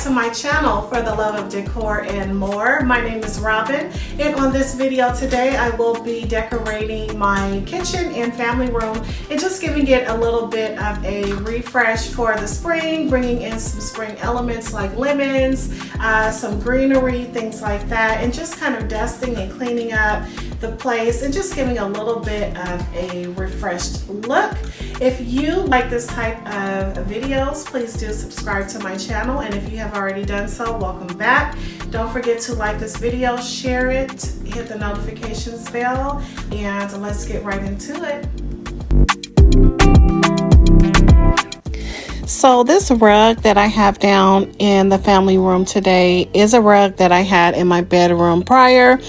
back to my channel for the love of decor and more. My name is Robin, and on this video today I will be decorating my kitchen and family room and just giving it a little bit of a refresh for the spring, bringing in some spring elements like lemons, some greenery, things like that, and just kind of dusting and cleaning up the place and just giving a little bit of a refreshed look. If you like this type of videos, please do subscribe to my channel, and if you have already done so, welcome back. Don't forget to like this video, share it, hit the notifications bell, and let's get right into it. So this rug that I have down in the family room today is a rug that I had in my bedroom prior,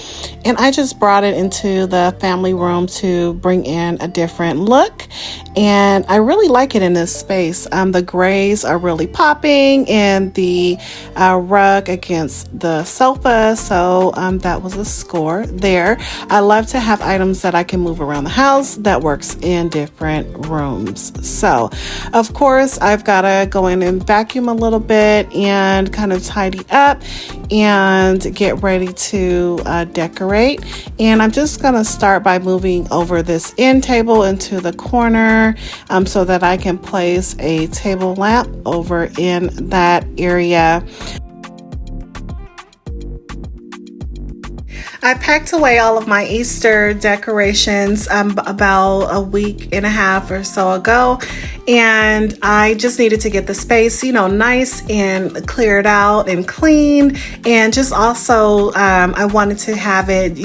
and I just brought it into the family room to bring in a different look, and I really like it in this space. The grays are really popping, and the rug against the sofa, so that was a score there. I love to have items that I can move around the house that works in different rooms. So of course I've got to go in and vacuum a little bit and kind of tidy up and get ready to decorate. And I'm just going to start by moving over this end table into the corner so that I can place a table lamp over in that area. I packed away all of my Easter decorations about a week and a half or so ago, and I just needed to get the space, nice and cleared out and clean, and just also I wanted to have it,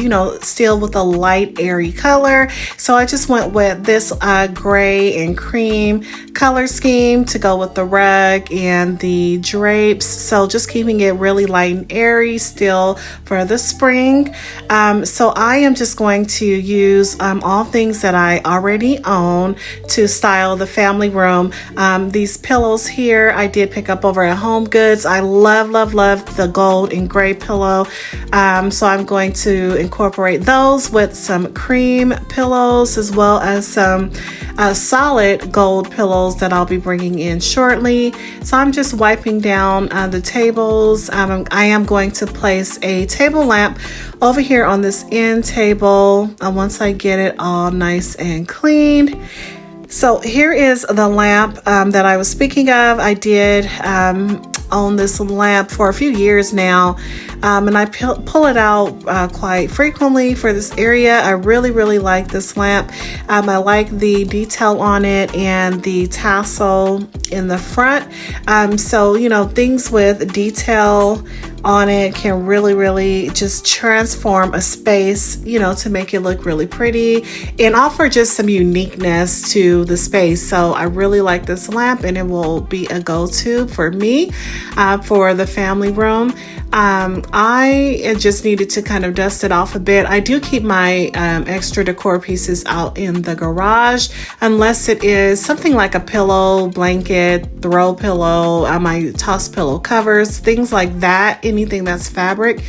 still with a light airy color. So I just went with this gray and cream color scheme to go with the rug and the drapes. So just keeping it really light and airy still for the spring. So I am just going to use all things that I already own to style the family room. These pillows here I did pick up over at Home Goods. I love the gold and gray pillow. So I'm going to incorporate those with some cream pillows as well as some solid gold pillows that I'll be bringing in shortly. So I'm just wiping down the tables. I am going to place a table lamp over here on this end table once I get it all nice and clean. So here is the lamp that I was speaking of. I did own this lamp for a few years now, and I pull it out quite frequently for this area. I really like this lamp. I like the detail on it and the tassel in the front. So things with detail on it can really just transform a space, to make it look really pretty and offer just some uniqueness to the space. So I really like this lamp, and it will be a go-to for me for the family room. I just needed to kind of dust it off a bit. I do keep my extra decor pieces out in the garage, unless it is something like a pillow, blanket, throw pillow, my toss pillow covers, things like that. Anything that's fabric,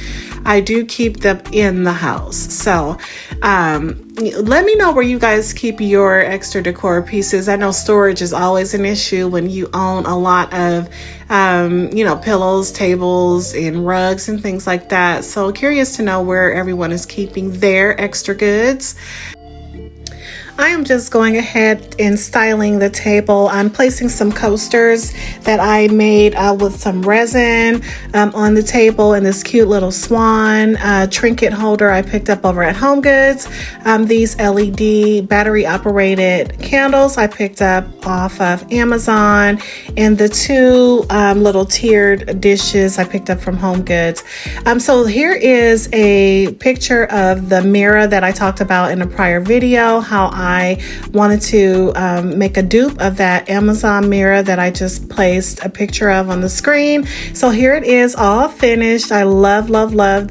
I do keep them in the house. So let me know where you guys keep your extra decor pieces. I know storage is always an issue when you own a lot of pillows, tables, and rugs and things like that. So curious to know where everyone is keeping their extra goods. I am just going ahead and styling the table. I'm placing some coasters that I made with some resin on the table, and this cute little swan trinket holder I picked up over at Home Goods. These LED battery operated candles I picked up off of Amazon, and the two little tiered dishes I picked up from Home Goods. So here is a picture of the mirror that I talked about in a prior video, how I wanted to make a dupe of that Amazon mirror that I just placed a picture of on the screen. So here it is, all finished. I love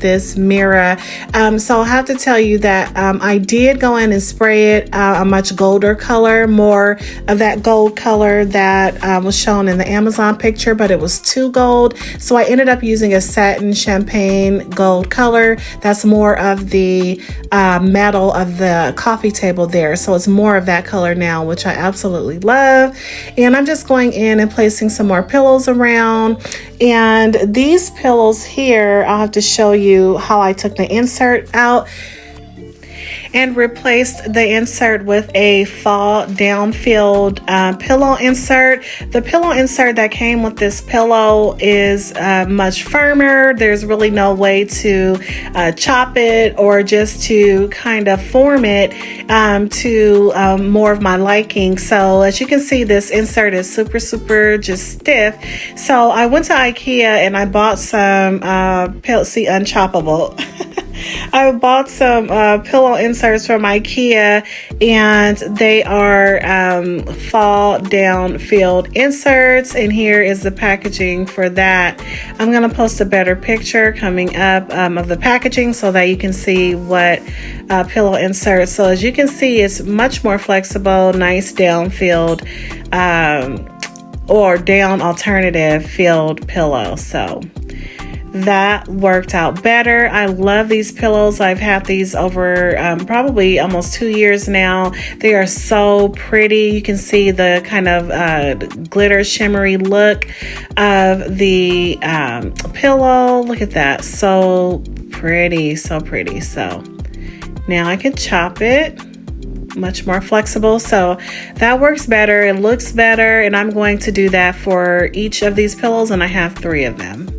this mirror. So I'll have to tell you that I did go in and spray it a much golder color, more of that gold color that was shown in the Amazon picture, but it was too gold. So I ended up using a satin champagne gold color. That's more of the metal of the coffee table there. So so it's more of that color now, which I absolutely love. And I'm just going in and placing some more pillows around. And these pillows here, I'll have to show you how I took the insert out and replaced the insert with a fall down filled pillow insert. The pillow insert that came with this pillow is much firmer. There's really no way to chop it or just to kind of form it to more of my liking. So as you can see, this insert is super just stiff. So I went to Ikea and I bought some unchoppable. I bought some pillow inserts from Ikea, and they are fall down filled inserts, and here is the packaging for that. I'm going to post a better picture coming up of the packaging so that you can see what pillow inserts. So as you can see, it's much more flexible, nice down filled or down alternative filled pillow. So that worked out better. I love these pillows. I've had these over probably almost 2 years now. They are so pretty. You can see the kind of glitter shimmery look of the pillow. Look at that. So pretty, so pretty. So now I can chop it. Much more flexible, so that works better. It looks better, and I'm going to do that for each of these pillows, and I have 3 of them.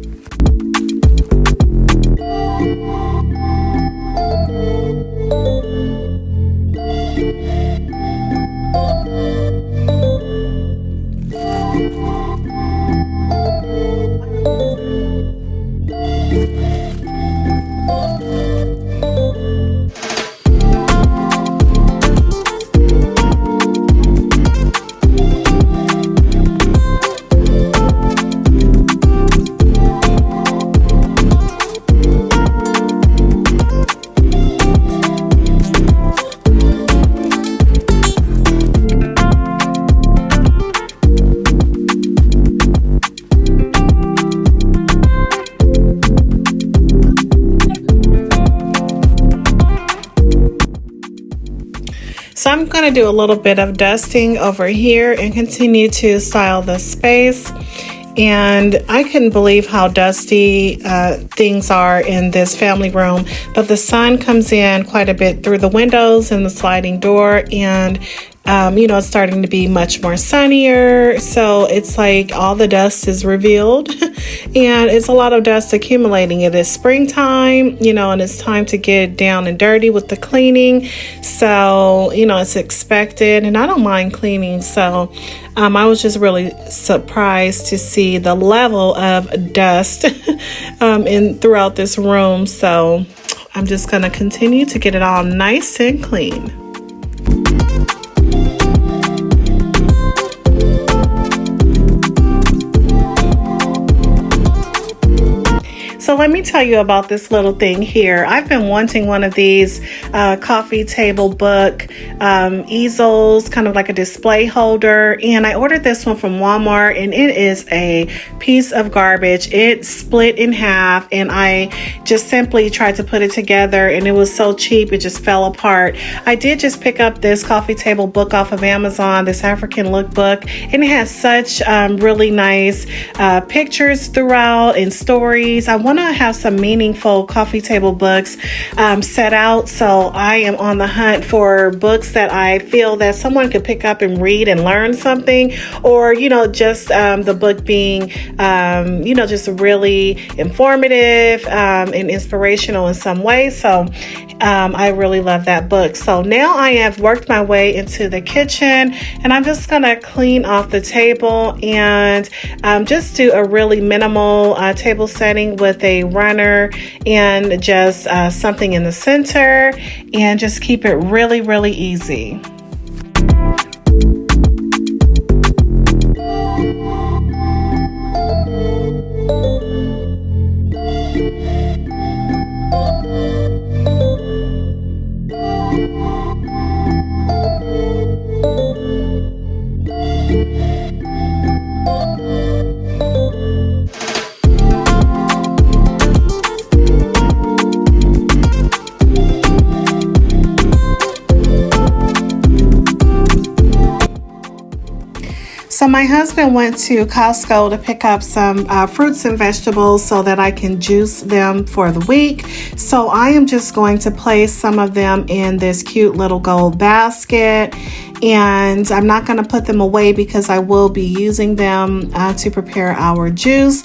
So I'm going to do a little bit of dusting over here and continue to style the space. And I couldn't believe how dusty things are in this family room, but the sun comes in quite a bit through the windows and the sliding door, and it's starting to be much more sunnier. So it's like all the dust is revealed and it's a lot of dust accumulating. It is springtime, and it's time to get down and dirty with the cleaning. So, it's expected, and I don't mind cleaning. So I was just really surprised to see the level of dust throughout this room. So I'm just going to continue to get it all nice and clean. So let me tell you about this little thing here. I've been wanting one of these coffee table book easels, kind of like a display holder. And I ordered this one from Walmart, and it is a piece of garbage. It split in half, and I just simply tried to put it together, and it was so cheap, it just fell apart. I did just pick up this coffee table book off of Amazon, this African lookbook, and it has such really nice pictures throughout and stories. I want to have some meaningful coffee table books set out, so I am on the hunt for books that I feel that someone could pick up and read and learn something, or just the book being just really informative and inspirational in some way. So I really love that book. So now I have worked my way into the kitchen, and I'm just gonna clean off the table and just do a really minimal table setting with a runner and just something in the center, and just keep it really easy. my husband went to Costco to pick up some fruits and vegetables so that I can juice them for the week. So I am just going to place some of them in this cute little gold basket. And I'm not going to put them away because I will be using them to prepare our juice.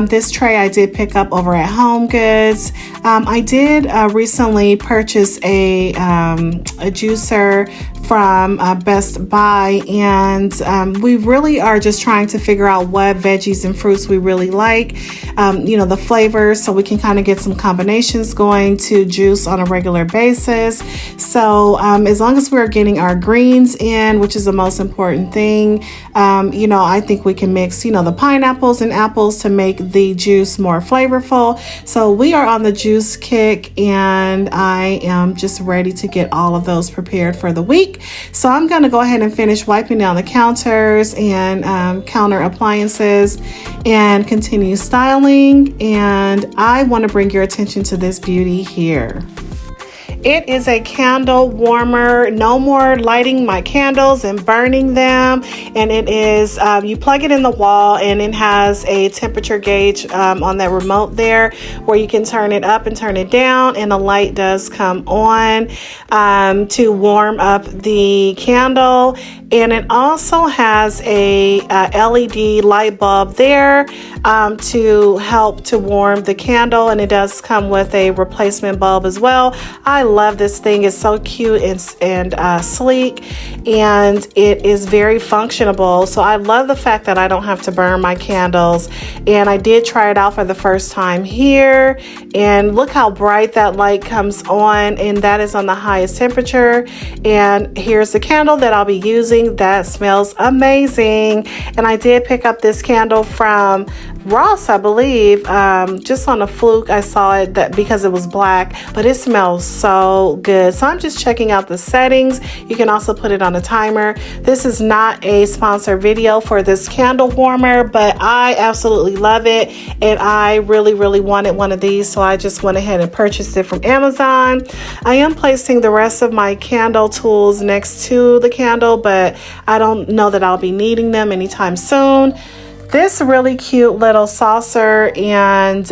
This tray I did pick up over at Home Goods. I did recently purchase a juicer from Best Buy, and we really are just trying to figure out what veggies and fruits we really like, the flavors, so we can kind of get some combinations going to juice on a regular basis. So as long as we're getting our greens in, which is the most important thing, I think we can mix, the pineapples and apples to make the juice more flavorful. So we are on the juice kick, and I am just ready to get all of those prepared for the week. So I'm going to go ahead and finish wiping down the counters and counter appliances and continue styling. And I want to bring your attention to this beauty here. It is a candle warmer. No more lighting my candles and burning them. And it is, you plug it in the wall, and it has a temperature gauge on that remote there where you can turn it up and turn it down, and the light does come on to warm up the candle. And it also has a LED light bulb there to help to warm the candle, and it does come with a replacement bulb as well. I love this thing. It's so cute and sleek, and it is very functionable. So I love the fact that I don't have to burn my candles. And I did try it out for the first time here, and look how bright that light comes on, and that is on the highest temperature. And here's the candle that I'll be using. That smells amazing. And I did pick up this candle from Ross, I believe, just on a fluke. I saw it because it was black, but it smells so good. So I'm just checking out the settings. You can also put it on a timer. This is not a sponsored video for this candle warmer, but I absolutely love it, and I really wanted one of these, so I just went ahead and purchased it from Amazon. I am placing the rest of my candle tools next to the candle, but I don't know that I'll be needing them anytime soon. This really cute little saucer and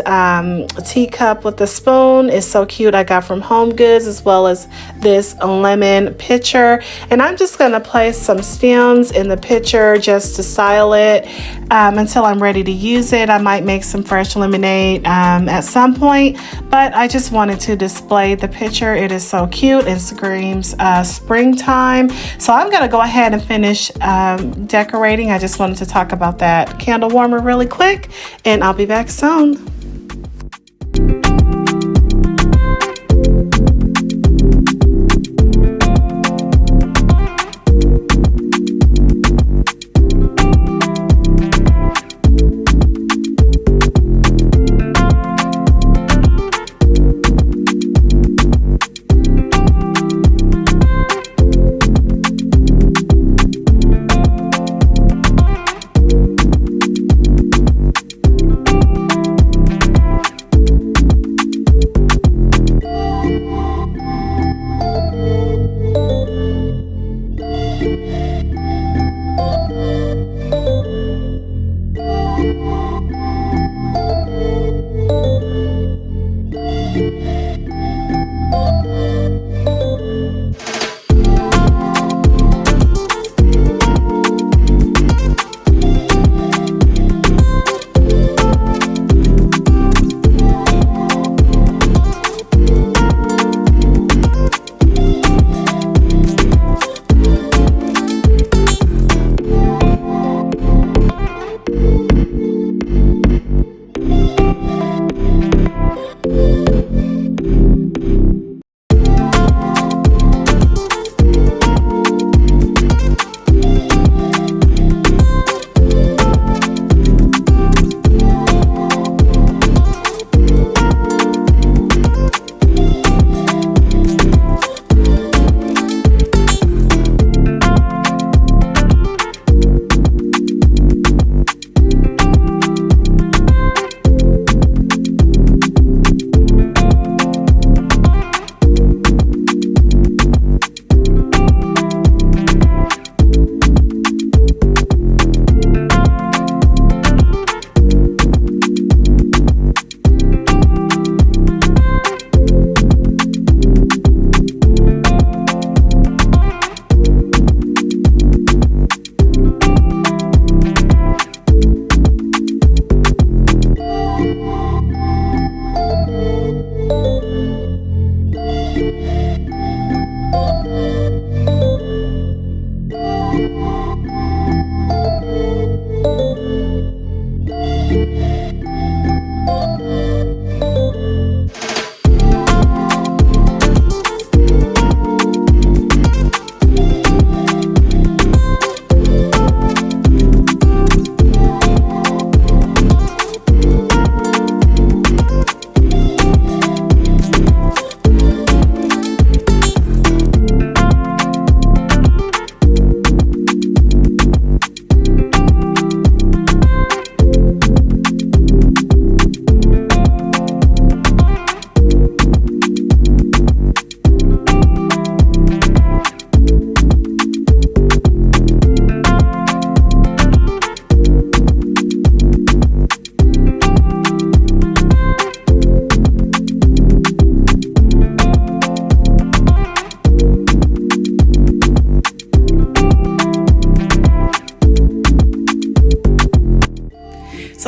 teacup with a spoon is so cute. I got from Home Goods, as well as this lemon pitcher. And I'm just going to place some stems in the pitcher just to style it until I'm ready to use it. I might make some fresh lemonade at some point, but I just wanted to display the pitcher. It is so cute and screams springtime. So I'm going to go ahead and finish decorating. I just wanted to talk about that candle warmer really quick, and I'll be back soon.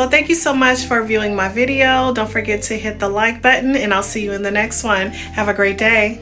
So thank you so much for viewing my video. Don't forget to hit the like button, and I'll see you in the next one. Have a great day.